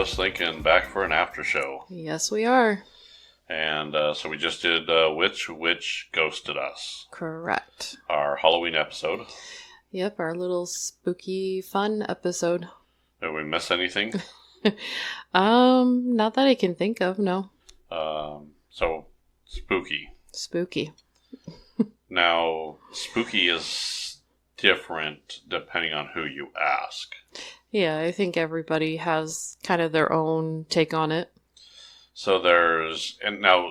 Just Thinking back for an after show. Yes, we are. And so we just did Which Witch Ghosted Us. Correct. Our Halloween episode. Yep, our little spooky fun episode. Did we miss anything? Not that I can think of, no. So, spooky. Spooky. Now, spooky is different depending on who you ask. Yeah, I think everybody has kind of their own take on it. So and now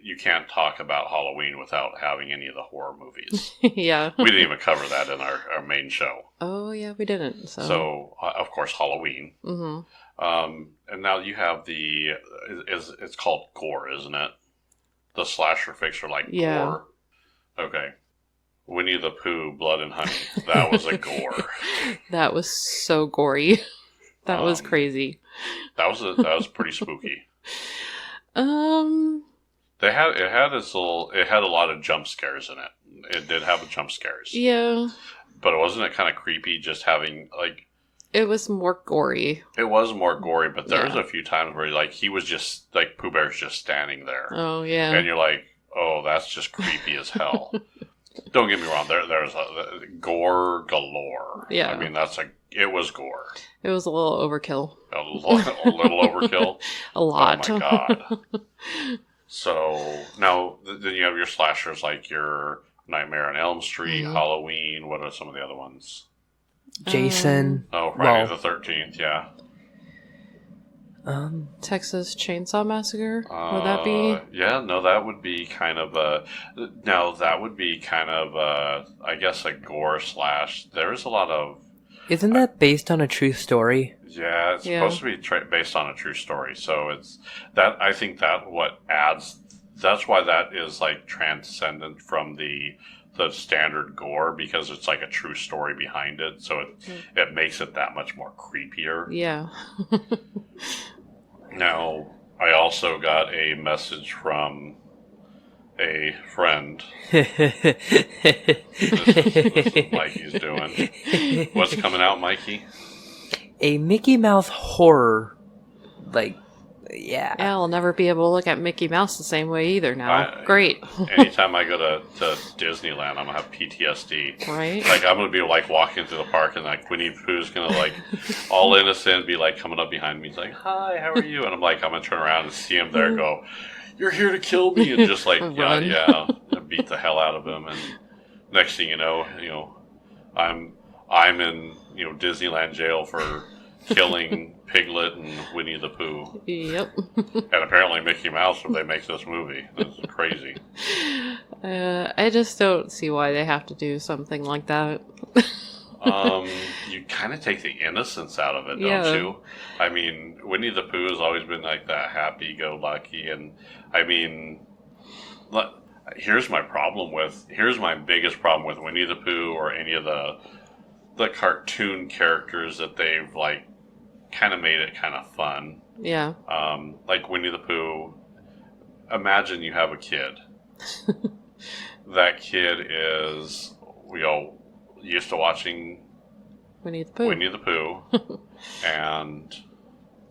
you can't talk about Halloween without having any of the horror movies. Yeah. We didn't even cover that in our main show. Oh, yeah, we didn't. So of course, Halloween. Mm-hmm. And now you have it's called gore, isn't it? The slasher fix are like gore. Okay. Winnie the Pooh, Blood and Honey. That was a gore. That was so gory. That was crazy. That was pretty spooky. It had a lot of jump scares in it. It did have jump scares. Yeah. But wasn't it kind of creepy just having like... It was more gory. It was more gory, but there was a few times where like he was just like Pooh Bear's just standing there. Oh yeah. And you're like, oh, that's just creepy as hell. Don't get me wrong. There's gore galore. Yeah. I mean, it was gore. It was a little overkill. A little overkill. A lot. Oh my god. So now then you have your slashers like your Nightmare on Elm Street, Halloween. What are some of the other ones? Jason. Friday the 13th. Yeah. Texas Chainsaw Massacre. Would that be? Yeah, no, that would be kind of I guess a gore slash. There is a lot of. Isn't that based on a true story? Yeah, it's supposed to be based on a true story. So it's that I think that what adds. That's why that is like transcendent from the standard gore because it's like a true story behind it. So it makes it that much more creepier. Yeah. Now, I also got a message from a friend. This is what Mikey's doing. What's coming out, Mikey? A Mickey Mouse horror. Yeah, I'll never be able to look at Mickey Mouse the same way either now. Great. Anytime I go to Disneyland, I'm going to have PTSD. Right. Like, I'm going to be, like, walking through the park, and, like, Winnie the Pooh's going to, like, all innocent, be, like, coming up behind me. He's like, hi, how are you? And I'm like, I'm going to turn around and see him there and go, you're here to kill me. And just, like, yeah, beat the hell out of him. And next thing you know, I'm in, Disneyland jail for killing Piglet and Winnie the Pooh. Yep. And apparently Mickey Mouse, when they make this movie. That's crazy. I just don't see why they have to do something like that. You kind of take the innocence out of it, don't you? I mean, Winnie the Pooh has always been like that happy-go-lucky, and I mean, here's my biggest problem with Winnie the Pooh or any of the cartoon characters that they've like kind of made it kind of fun. Yeah. Like Winnie the Pooh. Imagine you have a kid. That kid is, we all used to watching Winnie the Pooh. And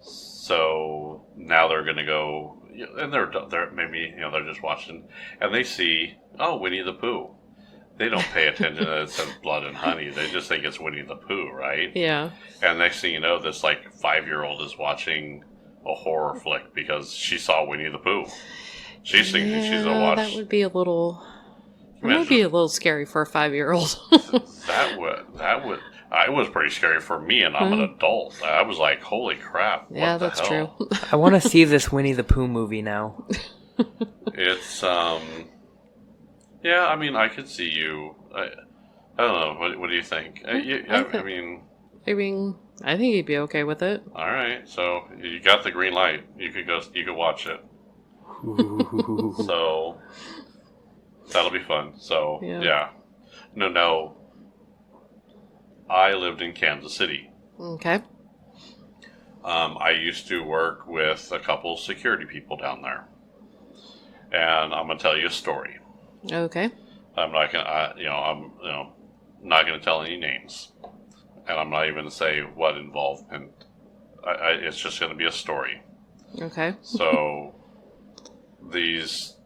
so now they're going to go, and they're maybe, they're just watching, and they see, oh, Winnie the Pooh. They don't pay attention that it says Blood and Honey. They just think it's Winnie the Pooh, right? Yeah. And next thing you know, this like 5-year-old is watching a horror flick because she saw Winnie the Pooh. She's thinking she's gonna watch. That would be a little. It might be a little scary for a 5-year-old. That would. It was pretty scary for me, and I'm an adult. I was like, "Holy crap!" Yeah, what the that's hell? true. I want to see this Winnie the Pooh movie now. It's Yeah, I mean, I could see you. I don't know. What do you think? I mean, I think he'd be okay with it. All right, so you got the green light. You could go. You could watch it. So that'll be fun. So yeah. No. I lived in Kansas City. Okay. I used to work with a couple security people down there, and I'm gonna tell you a story. Okay. I'm not gonna, I'm not gonna tell any names, and I'm not even gonna say what involvement it's just going to be a story. Okay. So these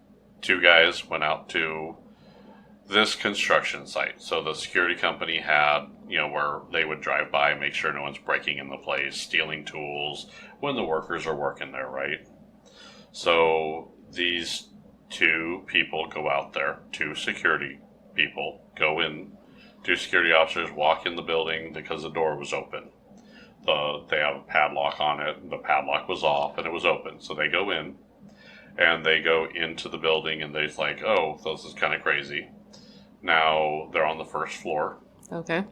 two guys went out to this construction site. So the security company had, where they would drive by, make sure no one's breaking in the place, stealing tools when the workers are working there, right? So these two people go out there, two security people go in, two security officers walk in the building because the door was open. They have a padlock on it, the padlock was off and it was open. So they go in and they go into the building and they're like, oh, this is kind of crazy. Now they're on the first floor. Okay.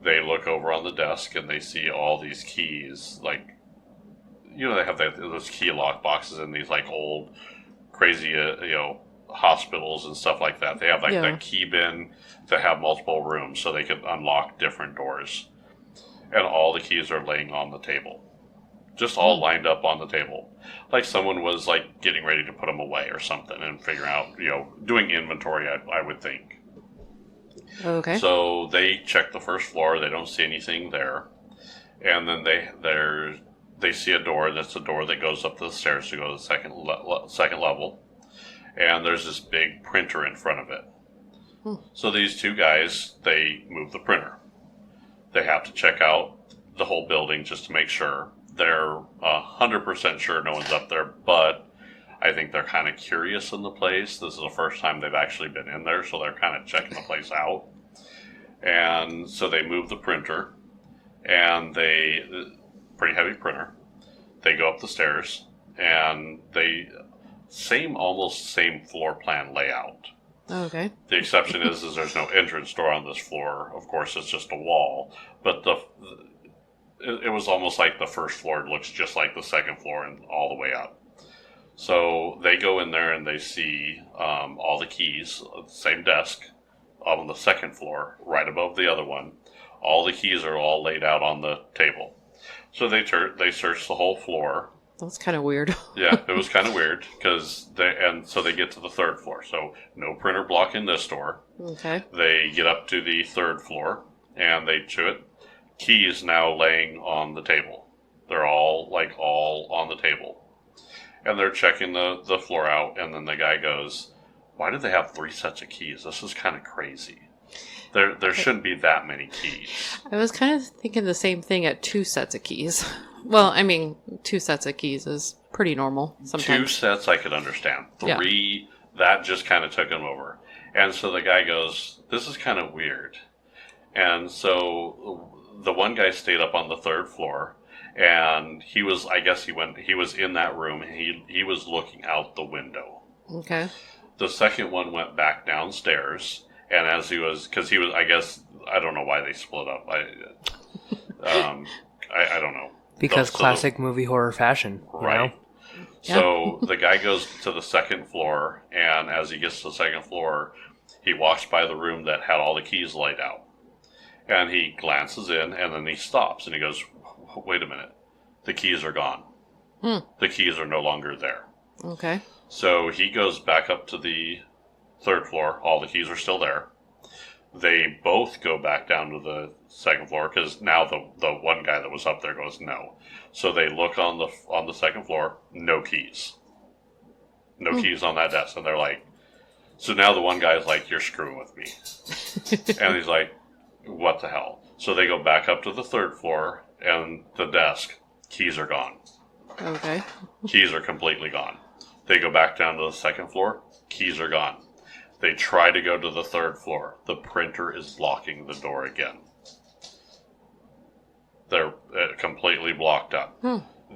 They look over on the desk and they see all these keys, like, they have those key lock boxes in these like old crazy, hospitals and stuff like that. They have like that key bin to have multiple rooms so they can unlock different doors. And all the keys are laying on the table. Just all lined up on the table. Like someone was like getting ready to put them away or something and figuring out, doing inventory, I would think. Okay. So they check the first floor. They don't see anything there. And then they see a door. That's a door that goes up the stairs to go to the second level. And there's this big printer in front of it. So these two guys, they move the printer. They have to check out the whole building just to make sure. They're 100% sure no one's up there, but I think they're kind of curious in the place. This is the first time they've actually been in there, so they're kind of checking the place out. And so they move the printer, and pretty heavy printer. They go up the stairs, and almost same floor plan layout. Okay. The exception is there's no entrance door on this floor. Of course, it's just a wall, but it was almost like the first floor looks just like the second floor and all the way up. So they go in there and they see all the keys, same desk on the second floor, right above the other one. All the keys are all laid out on the table. So they search the whole floor. That's kind of weird. Yeah, it was kind of weird so they get to the third floor. So no printer blocking this door. Okay. They get up to the third floor and they chew it. Keys now laying on the table. They're all on the table. And they're checking the floor out, and then the guy goes, why do they have 3 sets of keys? This is kind of crazy. There shouldn't be that many keys. I was kind of thinking the same thing at 2 sets of keys. Well, I mean, 2 sets of keys is pretty normal sometimes. 2 sets I could understand. 3, that just kind of took him over. And so the guy goes, this is kind of weird. And so the one guy stayed up on the third floor, and he was in that room, and he was looking out the window. Okay. The second one went back downstairs, and I guess, I don't know why they split up. I don't know. Because classic movie horror fashion, right? So the guy goes to the second floor, and as he gets to the second floor, he walks by the room that had all the keys laid out. And he glances in, and then he stops, and he goes, wait a minute. The keys are gone. The keys are no longer there. Okay. So he goes back up to the third floor. All the keys are still there. They both go back down to the second floor, because now the one guy that was up there goes, no. So they look on the second floor, no keys. No keys on that desk. And they're like, so now the one guy's like, you're screwing with me. And he's like, what the hell? So they go back up to the third floor, and the desk, keys are gone. Okay. Keys are completely gone. They go back down to the second floor, keys are gone. They try to go to the third floor. The printer is blocking the door again. They're completely blocked up.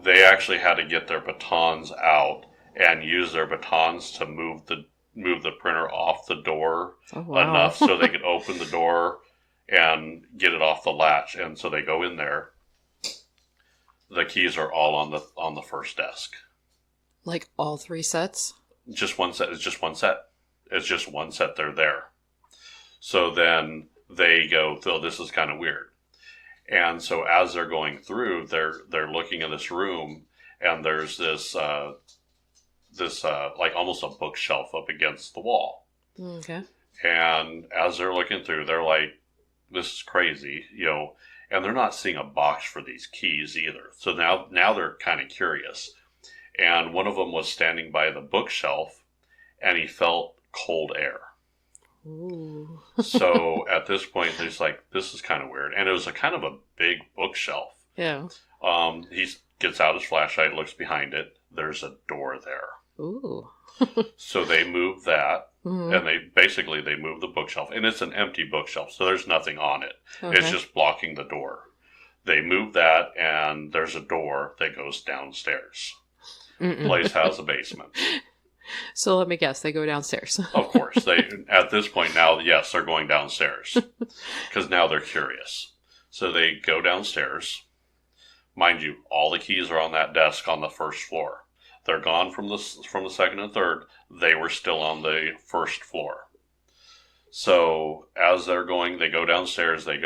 They actually had to get their batons out and use their batons to move the printer off the door enough so they could open the door and get it off the latch. And so they go in there. The keys are all on the first desk. Like all 3 sets? Just one set. It's just one set. It's just one set. They're there. So then they go, oh, this is kind of weird. And so as they're going through, they're looking in this room, and there's this like almost a bookshelf up against the wall. Okay. And as they're looking through, they're like, this is crazy, and they're not seeing a box for these keys either. So now they're kind of curious. And one of them was standing by the bookshelf, and he felt cold air. Ooh. So at this point, he's like, this is kind of weird. And it was a kind of a big bookshelf. Yeah. He gets out his flashlight, looks behind it. There's a door there. Ooh. So they move that, Mm-hmm. and they move the bookshelf. And it's an empty bookshelf, so there's nothing on it. Okay. It's just blocking the door. They move that, and there's a door that goes downstairs. Mm-mm. Place has a basement. So let me guess, they go downstairs. Of course. They at this point now, yes, they're going downstairs. Because now they're curious. So they go downstairs. Mind you, all the keys are on that desk on the first floor. They're gone from the second and third. They were still on the first floor. So as they're going, they go downstairs. They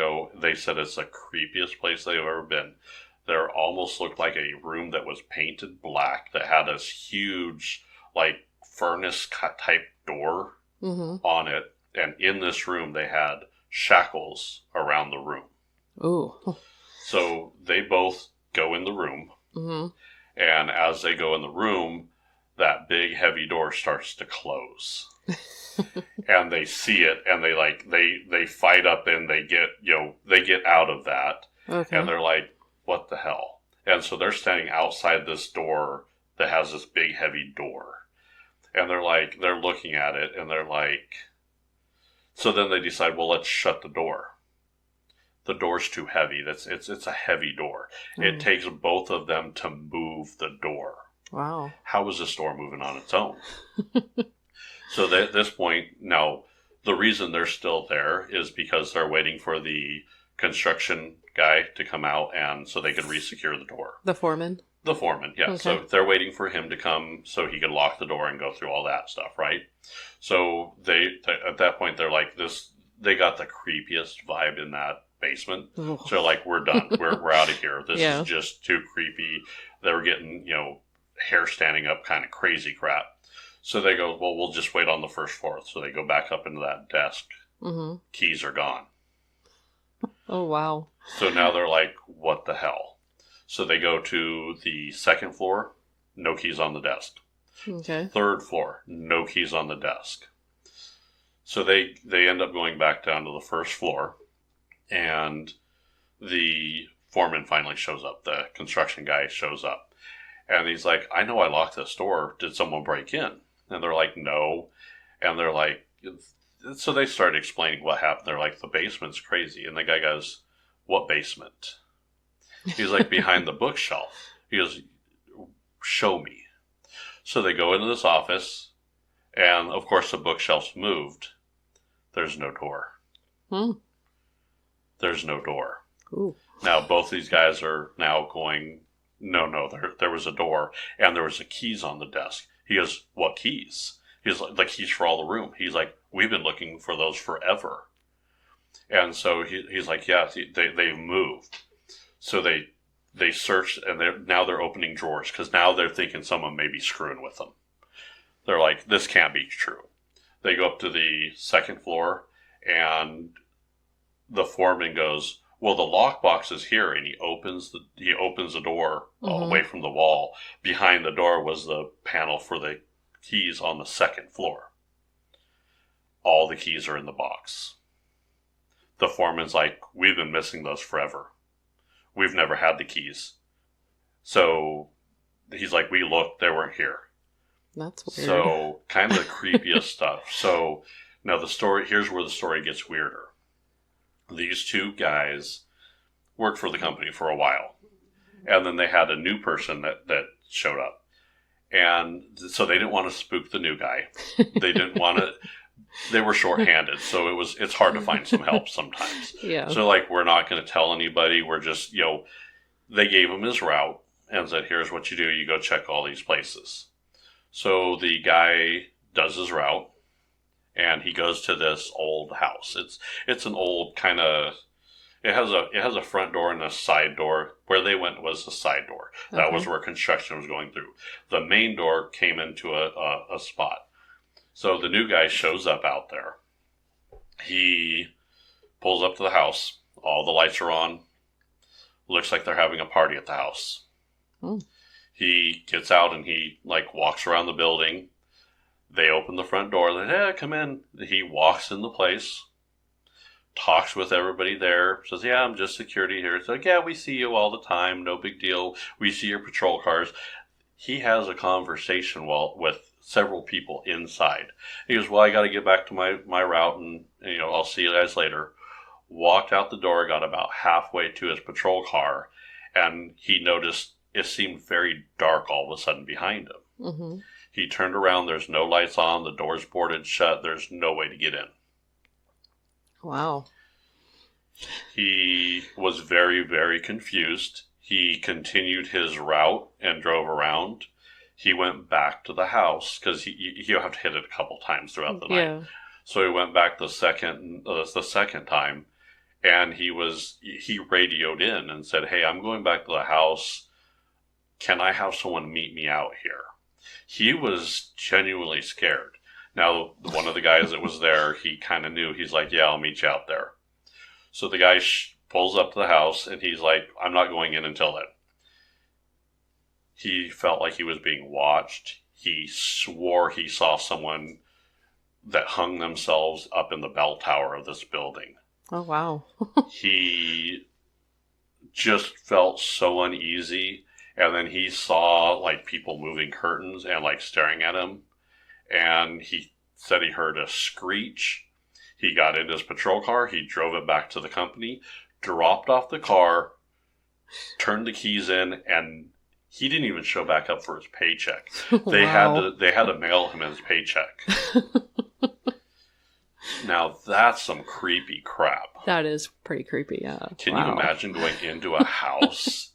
said it's the creepiest place they've ever been. There almost looked like a room that was painted black that had this huge, like, furnace type door Mm-hmm. on it. And in this room, they had shackles around the room. Ooh. So they both go in the room. Mm-hmm. And as they go in the room, that big heavy door starts to close. And they see it, and they fight up, and they get out of that. Okay. And they're like, what the hell? And so they're standing outside this door that has this big heavy door. And they're looking at it, and they're like, so then they decide, well, let's shut the door. The door's too heavy. It's a heavy door. It takes both of them to move the door. Wow. How is this door moving on its own? So at this point, now, the reason they're still there is because they're waiting for the construction guy to come out, and so they can re-secure the door. The foreman? The foreman, yeah. Okay. So they're waiting for him to come so he can lock the door and go through all that stuff, right? So they at that point, they're like, they got the creepiest vibe in that basement. Ooh. So they're like, we're done. We're out of here. This Yeah. is just too creepy. They were getting, hair standing up, kind of crazy crap. So they go, well, we'll just wait on the first floor. So they go back up into that desk. Mm-hmm. Keys are gone. Oh, wow. So now they're like, what the hell? So they go to the second floor, no keys on the desk. Okay. Third floor, no keys on the desk. So they end up going back down to the first floor, and the foreman finally shows up. The construction guy shows up, and he's like, I know I locked this door. Did someone break in? And they're like, no. And they're like, so they started explaining what happened. They're like, the basement's crazy. And the guy goes, what basement? He's like, behind the bookshelf. He goes, show me. So they go into this office, and of course the bookshelf's moved. There's no door. Hmm. There's no door. Ooh. Now both these guys are now going, no, there was a door, and there was the keys on the desk. He goes, what keys? He's like, the keys for all the room. He's like, we've been looking for those forever. And so he's like, yeah, they've moved. So they searched, and they're opening drawers, because now they're thinking someone may be screwing with them. They're like, this can't be true. They go up to the second floor, and the foreman goes, well, the lockbox is here, and he opens the door away from the wall. Behind the door was the panel for the keys on the second floor. All the keys are in the box. The foreman's like, we've been missing those forever. We've never had the keys. So he's like, we looked, they weren't here. That's weird. So kind of the creepiest stuff. So now here's where the story gets weirder. These two guys worked for the company for a while. And then they had a new person that showed up. And so they didn't want to spook the new guy. They didn't want to, they were shorthanded. So it's hard to find some help sometimes. Yeah. So like, we're not going to tell anybody. We're just, they gave him his route and said, here's what you do. You go check all these places. So the guy does his route, and he goes to this old house. It's an old kind of, it has a front door and a side door. Where they went was the side door. That was where construction was going through. The main door came into a spot. So the new guy shows up out there. He pulls up to the house. All the lights are on. Looks like they're having a party at the house. Oh. He gets out and he like walks around the building. They open the front door. They're like, "Yeah, come in." He walks in the place, talks with everybody there, says, "Yeah, I'm just security here." It's like, "Yeah, we see you all the time. No big deal. We see your patrol cars." He has a conversation with several people inside. He goes, "Well, I got to get back to my route, and I'll see you guys later." Walked out the door, got about halfway to his patrol car, and he noticed it seemed very dark all of a sudden behind him. Mm-hmm. He turned around. There's no lights on. The door's boarded shut. There's no way to get in. Wow. He was very, very confused. He continued his route and drove around. He went back to the house because he'll have to hit it a couple times throughout the night. Yeah. So he went back the second time, and he radioed in and said, "Hey, I'm going back to the house. Can I have someone meet me out here?" He was genuinely scared. Now, one of the guys that was there, he kind of knew. He's like, "Yeah, I'll meet you out there." So the guy pulls up to the house, and he's like, "I'm not going in until then." He felt like he was being watched. He swore he saw someone that hung themselves up in the bell tower of this building. Oh, wow. He just felt so uneasy. And then he saw like people moving curtains and like staring at him. And he said he heard a screech. He got into his patrol car. He drove it back to the company, dropped off the car, turned the keys in, and he didn't even show back up for his paycheck. They Wow. had to mail him his paycheck. Now that's some creepy crap. That is pretty creepy, yeah. Can Wow. you imagine going into a house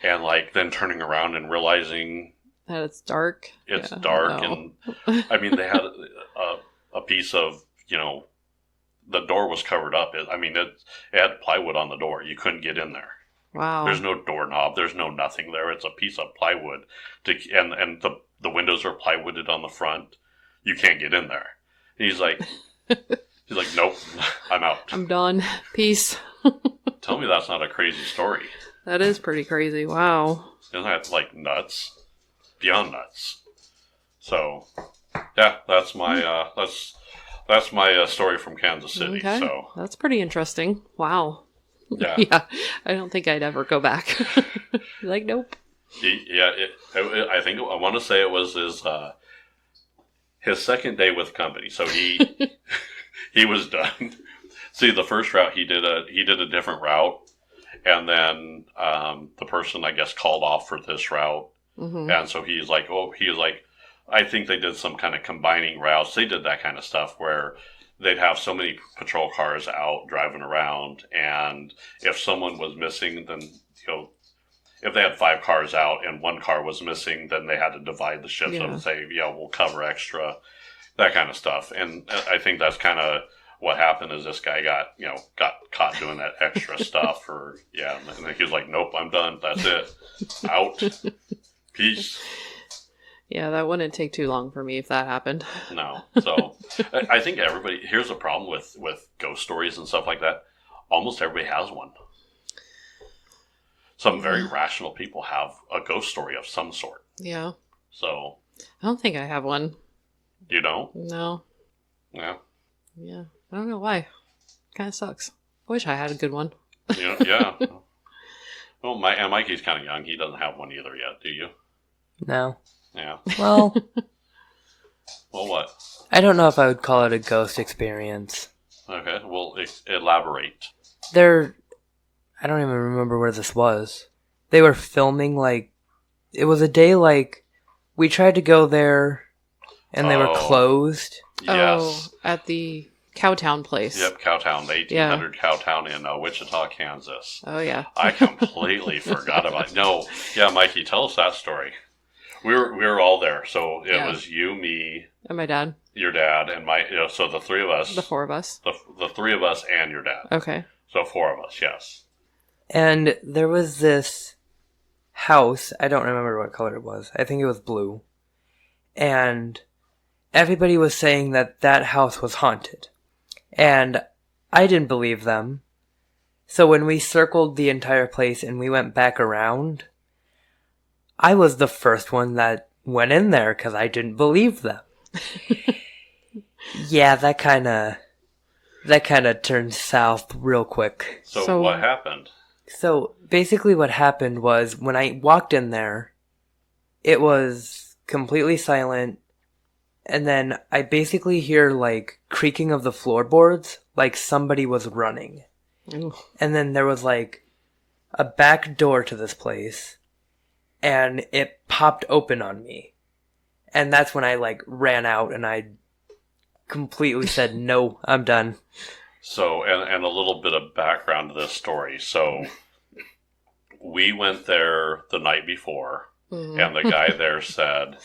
and like then turning around and realizing That it's dark? it's Yeah, dark? no. And I mean, they had a piece of, the door was covered up. It had plywood on the door. You couldn't get in there. Wow. There's no doorknob. There's no nothing there. It's a piece of plywood, and the windows are plywooded on the front. You can't get in there. And he's like, "Nope, I'm out." I'm done. Peace. Tell me that's not a crazy story. That is pretty crazy. Wow. Isn't that like nuts? Beyond nuts. So, yeah, that's my story from Kansas City. Okay. So That's pretty interesting. Wow. yeah, Yeah. I don't think I'd ever go back. Like, nope. I think I want to say it was his second day with the company. So he he was done. See, the first route he did a different route, and then the person I guess called off for this route, Mm-hmm. and so he was like, I think they did some kind of combining routes. They did that kind of stuff where they'd have so many patrol cars out driving around, and if someone was missing, then if they had 5 cars out and 1 car was missing, then they had to divide the shift Yeah. and say, we'll cover extra, that kind of stuff. And I think that's kind of what happened is this guy got caught doing that extra stuff, and he was like, "Nope, I'm done. That's it. Out. Peace." Yeah, that wouldn't take too long for me if that happened. No. So I think here's the problem with ghost stories and stuff like that. Almost everybody has one. Some very rational people have a ghost story of some sort. Yeah. So I don't think I have one. you don't? No. Yeah. Yeah. I don't know why. Kind of sucks. I wish I had a good one. Yeah. Well, Mikey's kind of young. He doesn't have one either yet, do you? No. Yeah. Well, Well, what? I don't know if I would call it a ghost experience. Okay. Well, elaborate. I don't even remember where this was. They were filming, it was a day, we tried to go there, and they were Oh. closed. Yes. Oh, at the Cowtown place. Yep. Cowtown, the 1800 Cowtown in Wichita, Kansas. Oh, yeah. I completely forgot about it. No. Yeah, Mikey, tell us that story. We were all there. So it was you, me, And my dad. your dad, and so the 3 of us. The 4 of us. The 3 of us and your dad. Okay. So 4 of us, yes. And there was this house. I don't remember what color it was. I think it was blue. And everybody was saying that house was haunted. And I didn't believe them. So when we circled the entire place and we went back around, I was the first one that went in there because I didn't believe them. Yeah, that kind of turned south real quick. So what happened? So basically what happened was when I walked in there, it was completely silent. And then I basically hear like creaking of the floorboards, like somebody was running. Ooh. And then there was like a back door to this place, and it popped open on me. And that's when I like ran out and I completely said, no, I'm done. So, and a little bit of background to this story. So we went there the night before, and the guy there said,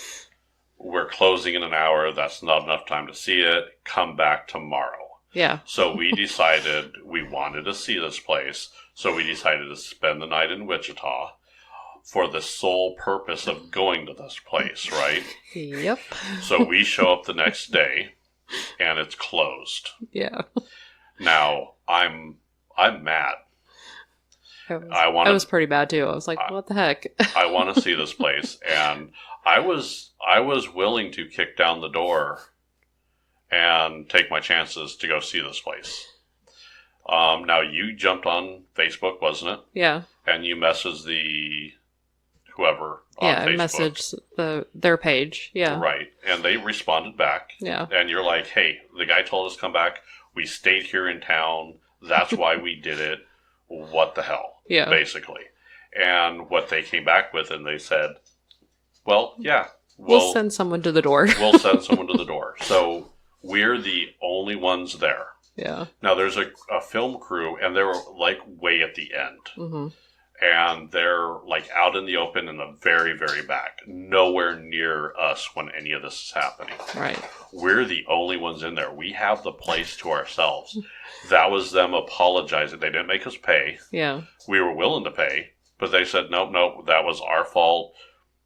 we're closing in an hour. That's not enough time to see it. Come back tomorrow. Yeah. So we decided we wanted to see this place. So we decided to spend the night in Wichita for the sole purpose of going to this place, right? Yep. So we show up the next day, and it's closed. Yeah. Now, I'm mad. I was pretty bad too. I was like, what the heck? I want to see this place. And I was willing to kick down the door and take my chances to go see this place. Now, you jumped on Facebook, wasn't it? Yeah. And you messaged whoever on Facebook. Yeah, I messaged their page. Yeah. Right. And they responded back. Yeah. And you're like, hey, the guy told us to come back. We stayed here in town. That's why we did it. What the hell? Yeah. Basically. And what they came back with, and they said, well, yeah. We'll send someone to the door. We'll send someone to the door. So we're the only ones there. Yeah. Now, there's a film crew, and they're like way at the end. Mm-hmm. And they're like out in the open in the very, very back. Nowhere near us when any of this is happening. Right. We're the only ones in there. We have the place to ourselves. That was them apologizing. They didn't make us pay. Yeah. We were willing to pay, but they said, nope, that was our fault.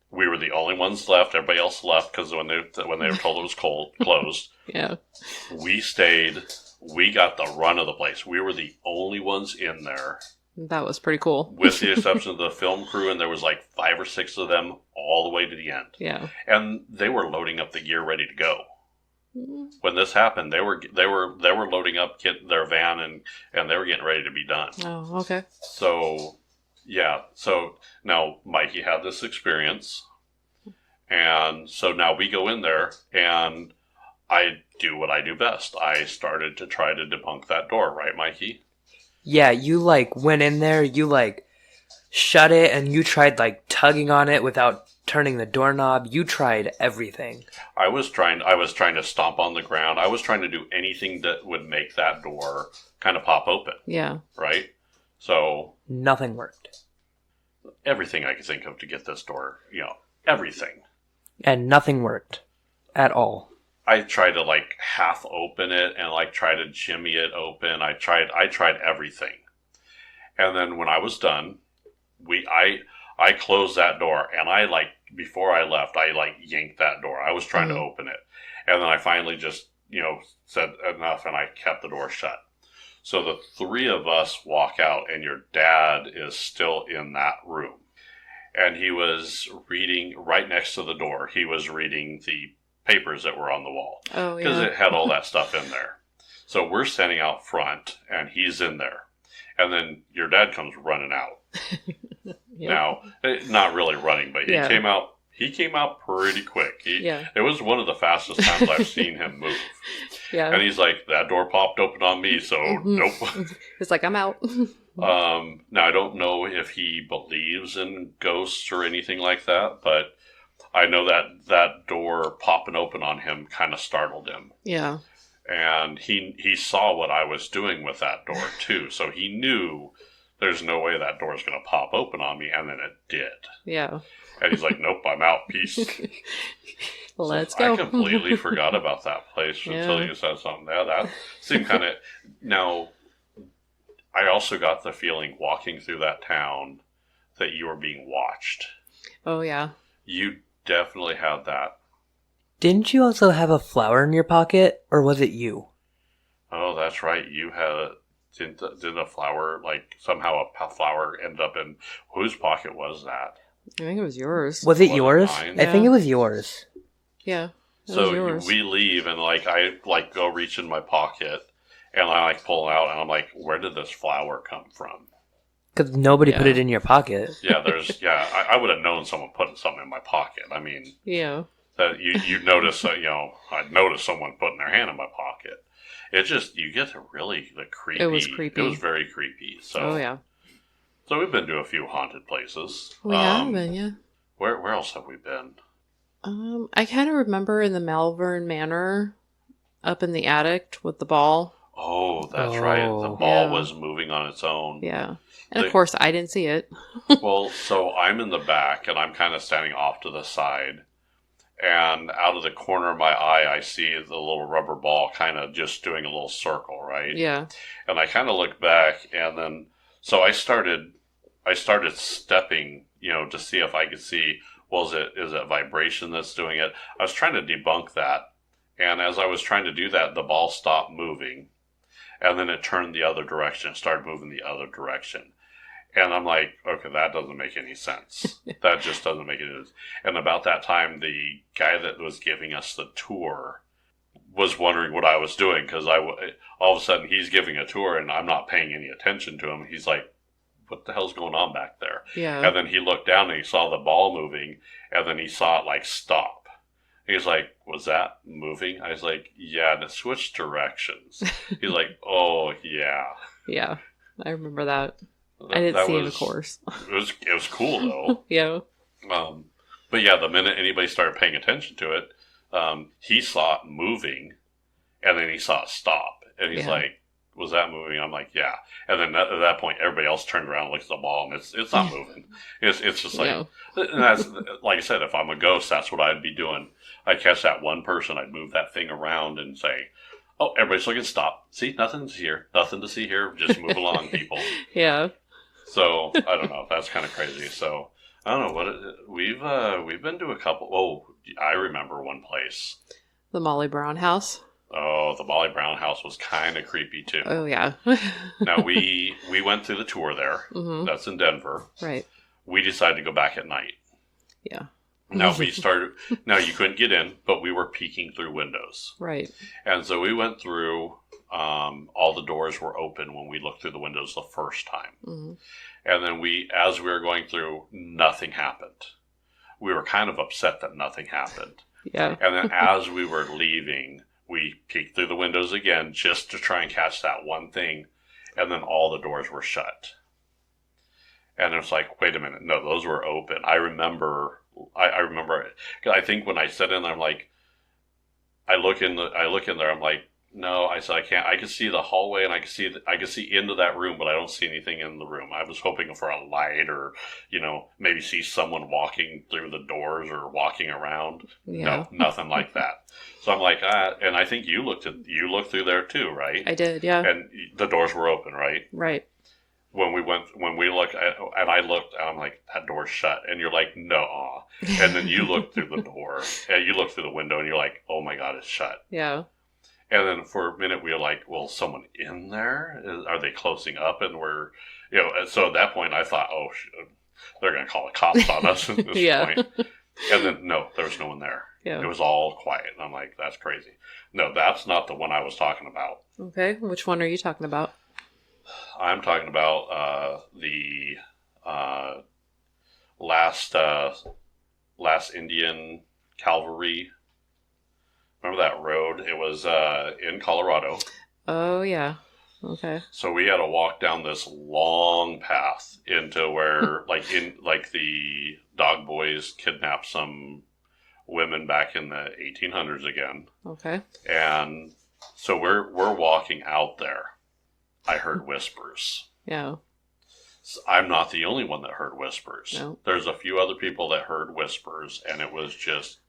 We were the only ones left. Everybody else left because when they were told it was closed. Yeah. We stayed. We got the run of the place. We were the only ones in there. That was pretty cool. With the exception of the film crew, and there was like 5 or 6 of them all the way to the end. Yeah. And they were loading up the gear ready to go. When this happened, they were loading up their van and they were getting ready to be done. Oh, okay. So, yeah. So now Mikey had this experience, and so now we go in there, and I do what I do best. I started to try to debunk that door, right, Mikey? Yeah, you like went in there, you like shut it, and you tried like tugging on it without turning the doorknob. You tried everything. I was trying to stomp on the ground. I was trying to do anything that would make that door kind of pop open. Yeah. Right? So nothing worked. Everything I could think of to get this door, everything. And nothing worked at all. I tried to like half open it and like try to jimmy it open. I tried everything. And then when I was done, I closed that door, and I like before I left, I like yanked that door. I was trying to open it. And then I finally just, said enough, and I kept the door shut. So the 3 of us walk out, and your dad is still in that room. And he was reading right next to the door. He was reading the papers that were on the wall. Oh, yeah. Because it had all that stuff in there. So we're standing out front, and he's in there. And then your dad comes running out. Yep. Now, not really running, but he came out pretty quick. It was one of the fastest times I've seen him move. Yeah. And he's like, that door popped open on me, so nope. It's like, I'm out. Now, I don't know if he believes in ghosts or anything like that, but I know that door popping open on him kind of startled him. Yeah. And he saw what I was doing with that door, too. So he knew there's no way that door's going to pop open on me, and then it did. Yeah. And he's like, nope, I'm out. Peace. Let's go. I completely forgot about that place until you said something. Yeah, that seemed kind of... Now, I also got the feeling walking through that town that you were being watched. Oh, yeah. You definitely had that. Didn't you also have a flower in your pocket, or was it you? Oh, that's right. You had didn't a flower, like, somehow a flower ended up in, whose pocket was that? I think it was yours. Was it Was it yours? mine? I think Yeah. it was yours. Yeah. It was So yours. we leave, and, like, I, like, go reach in my pocket, and I, like, pull it out, and I'm like, where did this flower come from? Because nobody put Yeah. it in your pocket. Yeah, I would have known someone putting something in my pocket. I mean, Yeah. that you notice, I'd notice someone putting their hand in my pocket. It just, you get to really the creepy. It was creepy. It was very creepy. So, Oh, yeah. So we've been to a few haunted places. We have been, yeah. Where else have we been? I kind of remember in the Malvern Manor, up in the attic with the ball. Oh, that's right. The Oh. ball Yeah. was moving on its own. Yeah. And of course, I didn't see it. Well, so I'm in the back, and I'm kind of standing off to the side. And out of the corner of my eye, I see the little rubber ball kind of just doing a little circle, right? Yeah. And I kind of looked back, and then so I started stepping, to see if I could see, is it vibration that's doing it? I was trying to debunk that, and as I was trying to do that, the ball stopped moving, and then it turned the other direction, it started moving the other direction. And I'm like, okay, that doesn't make any sense. That just doesn't make any sense. And about that time, the guy that was giving us the tour was wondering what I was doing, because all of a sudden he's giving a tour and I'm not paying any attention to him. He's like, what the hell's going on back there? Yeah. And then he looked down and he saw the ball moving, and then he saw it like stop. He's like, was that moving? I was like, yeah, and it switched directions. He's like, oh, yeah. Yeah. I remember that. I didn't see it, of course. It was cool, though. Yeah. But yeah, the minute anybody started paying attention to it, he saw it moving, and then he saw it stop. And he's like, was that moving? I'm like, yeah. And then at that point, everybody else turned around and looked at the ball, and it's not moving. It's just like, and that's, like I said, if I'm a ghost, that's what I'd be doing. I'd catch that one person, I'd move that thing around and say, oh, everybody's looking, stop. See, nothing to see here. Nothing to see here. Just move along, people. Yeah. So, I don't know. That's kind of crazy. So, I don't know. We've been to a couple. Oh, I remember one place. The Molly Brown house. Oh, the Molly Brown house was kind of creepy, too. Oh, yeah. Now, we went through the tour there. Mm-hmm. That's in Denver. Right. We decided to go back at night. Yeah. Now, you couldn't get in, but we were peeking through windows. Right. And so we went through, all the doors were open when we looked through the windows the first time. Mm-hmm. And then as we were going through, nothing happened. We were kind of upset that nothing happened. Yeah. And then as we were leaving, we peeked through the windows again just to try and catch that one thing. And then all the doors were shut. And it's like, wait a minute. No, those were open. I remember it. 'Cause I think when I sat in there, I'm like, I look in there, I'm like, no, I said, I can't. I can see the hallway, and I can see into that room, but I don't see anything in the room. I was hoping for a light, or, maybe see someone walking through the doors or walking around. Yeah. No, nothing like that. So I'm like, and I think you looked through there too, right? I did, yeah. And the doors were open, right? Right. When we looked, and I looked, and I'm like, that door's shut. And you're like, no. And then you look through the door, and you look through the window, and you're like, oh my God, it's shut. Yeah. And then for a minute, we were like, well, someone in there? Are they closing up? And we're, so at that point, I thought, oh, they're going to call the cops on us at this Yeah. point. And then, no, there was no one there. Yeah. It was all quiet. And I'm like, that's crazy. No, that's not the one I was talking about. Okay. Which one are you talking about? I'm talking about the last Indian cavalry. Remember that road? It was in Colorado. Oh, yeah. Okay. So we had to walk down this long path into where, the dog boys kidnapped some women back in the 1800s again. Okay. And so we're walking out there. I heard whispers. Yeah. I'm not the only one that heard whispers. No. There's a few other people that heard whispers, and it was just...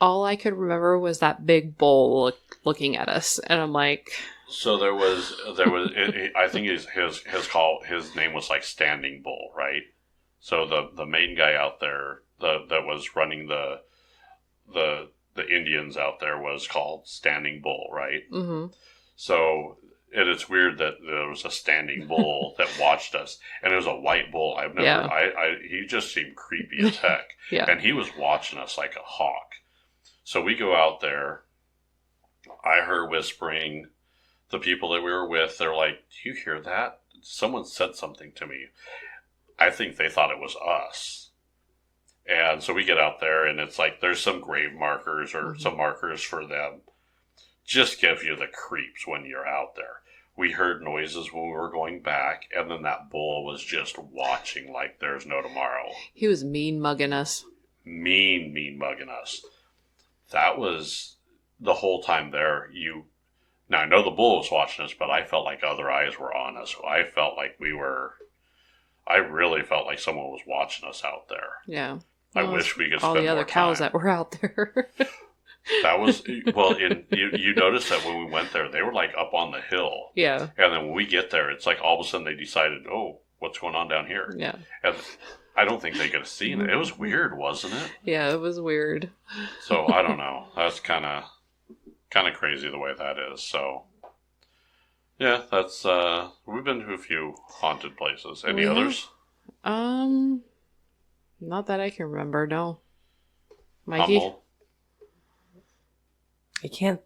All I could remember was that big bull looking at us, and I'm like... So there was. I think his name was like Standing Bull, right? So the main guy out there, that was running the Indians out there, was called Standing Bull, right? Mm-hmm. So and it's weird that there was a standing bull that watched us, and it was a white bull. I've never, Yeah. he just seemed creepy as heck, Yeah. and he was watching us like a hawk. So we go out there. I heard whispering. The people that we were with, they're like, "Do you hear that? Someone said something to me." I think they thought it was us. And so we get out there, and it's like there's some grave markers or some markers for them. Just give you the creeps when you're out there. We heard noises when we were going back, and then that bull was just watching like there's no tomorrow. He was mean mugging us. Mean mugging us. That was the whole time there. Now, I know the bull was watching us, but I felt like other eyes were on us. I felt like I really felt like someone was watching us out there. Yeah. I wish we could all spend the other more cows time. that were out there. That was, well, you noticed that when we went there, they were like up on the hill. Yeah. And then when we get there, it's like all of a sudden they decided, oh, what's going on down here? Yeah. And I don't think they could have seen it. It was weird, wasn't it? Yeah, it was weird. So, I don't know. That's kind of crazy the way that is. So, yeah, that's, we've been to a few haunted places. Any others? Not that I can remember, no. Mikey? Humble? I can't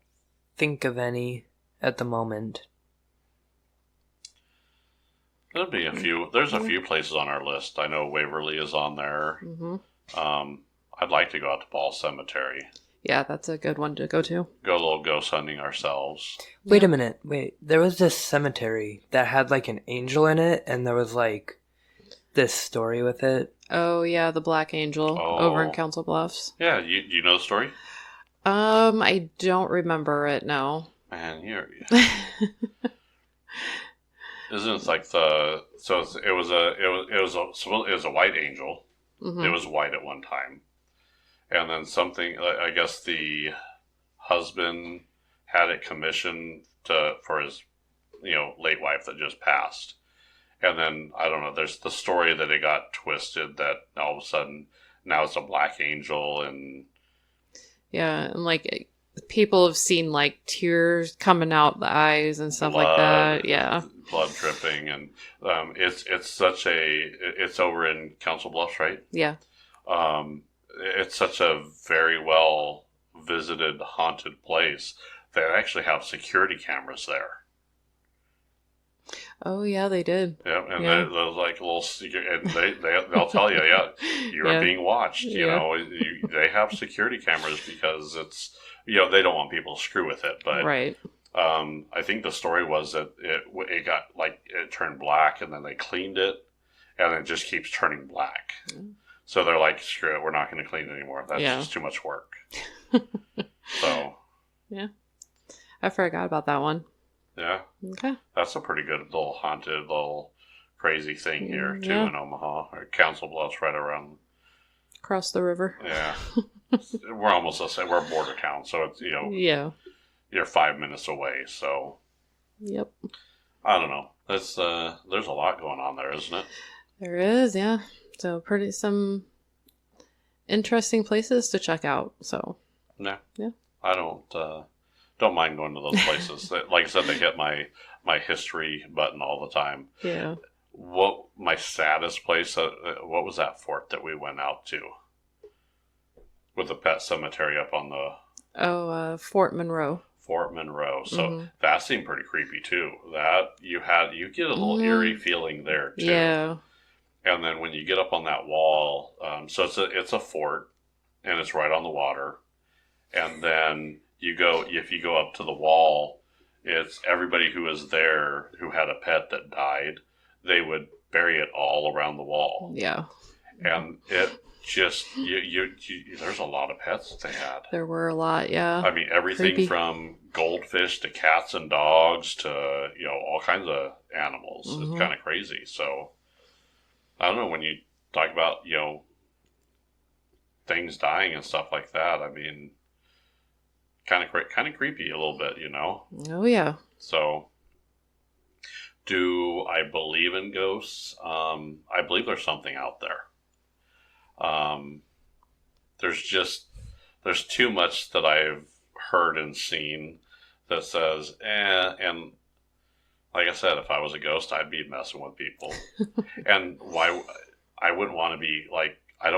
think of any at the moment. There'll be a few. There's a few places on our list. I know Waverly is on there. Mm-hmm. I'd like to go out to Ball Cemetery. Yeah, that's a good one to go to. Go a little ghost hunting ourselves. Wait a minute. Wait, there was this cemetery that had like an angel in it, and there was like this story with it. Oh, yeah, the Black Angel over in Council Bluffs. Yeah, you know the story? I don't remember it, no. Man, isn't it like it was a white angel. Mm-hmm. It was white at one time, and then something. I guess the husband had it commissioned for his late wife that just passed, and then I don't know. There's the story that it got twisted that all of a sudden now it's a black angel and. Yeah, and like people have seen like tears coming out the eyes and stuff like that. Yeah, blood dripping, and it's over in Council Bluffs, right? Yeah. It's such a very well visited haunted place. They actually have security cameras there. Oh yeah, they did. Yeah, and they're like little secret, and they'll tell you, you're being watched. You know, they have security cameras because it's they don't want people to screw with it. But right. I think the story was that it got it turned black, and then they cleaned it, and it just keeps turning black. Mm. So they're like, screw it, we're not going to clean it anymore. That's just too much work. So yeah, I forgot about that one. Yeah. Okay. That's a pretty good little haunted, little crazy thing here, too, in Omaha. Or Council Bluffs right around. Across the river. Yeah. We're almost the same. We're a border town, so it's, Yeah. You're 5 minutes away, so. Yep. I don't know. There's a lot going on there, isn't it? There is, yeah. So some interesting places to check out, so. Yeah. Yeah. I don't mind going to those places. Like I said, they hit my history button all the time. Yeah. What my saddest place? What was that fort that we went out to? With the pet cemetery up on the. Fort Monroe. Fort Monroe. So that seemed pretty creepy too. That you get a little eerie feeling there too. Yeah. And then when you get up on that wall, so it's a fort, and it's right on the water, and then. If you go up to the wall, it's everybody who was there who had a pet that died, they would bury it all around the wall. Yeah. And it just, there's a lot of pets that they had. There were a lot, yeah. I mean, everything Creepy. From goldfish to cats and dogs to, all kinds of animals. Mm-hmm. It's kind of crazy. So, I don't know, when you talk about, things dying and stuff like that, I mean... Kind of creepy a little bit, Oh, yeah. So, do I believe in ghosts? I believe there's something out there. There's too much that I've heard and seen that says, and like I said, if I was a ghost, I'd be messing with people. And why I wouldn't want to be like, I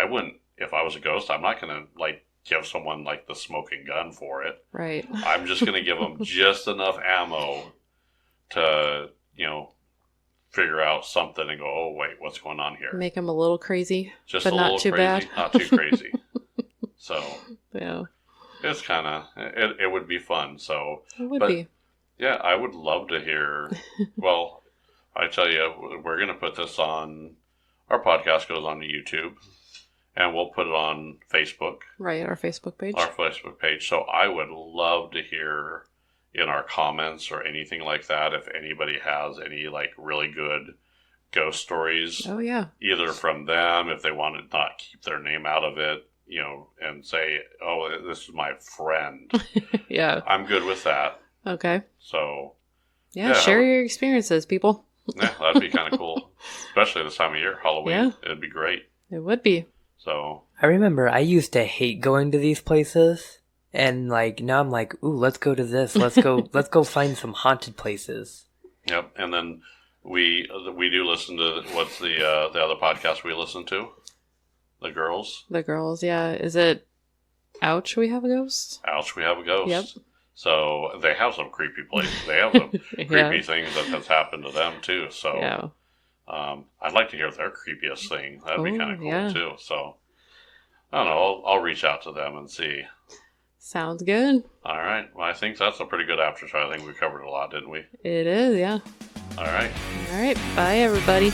wouldn't, if I was a ghost, I'm not going to like give someone like the smoking gun for it. Right. I'm just going to give them just enough ammo to, figure out something and go, oh, wait, what's going on here? Make them a little crazy, Just but a not little too crazy, bad. not too crazy. So Yeah. it's kind of, it would be fun. So, It would but, be. yeah, I would love to hear, well, I tell you, we're going to put this on, our podcast goes on to YouTube, and we'll put it on Facebook. Right, our Facebook page. Our Facebook page. So I would love to hear in our comments or anything like that if anybody has any like really good ghost stories. Oh, yeah. Either from them, if they want to not keep their name out of it, and say, oh, this is my friend. Yeah. I'm good with that. Okay. So, Yeah, share your experiences, people. yeah, that'd be kind of cool. Especially this time of year, Halloween. Yeah. It'd be great. It would be. So, I remember I used to hate going to these places, and like now I'm like, ooh, let's go to this. Let's go find some haunted places. yep. And then we do listen to, what's the other podcast we listen to? The girls. The girls, yeah. Is it Ouch, We Have a Ghost? Ouch, we have a ghost. Yep. So they have some creepy places. They have some Yeah. creepy things that has happened to them too. So Yeah. I'd like to hear their creepiest thing. That'd be Oh, kind of cool yeah. too. So I don't know. I'll reach out to them and see. Sounds good. All right. Well, I think that's a pretty good after show. I think we covered a lot, didn't we? It is, yeah. All right. All right. Bye, everybody.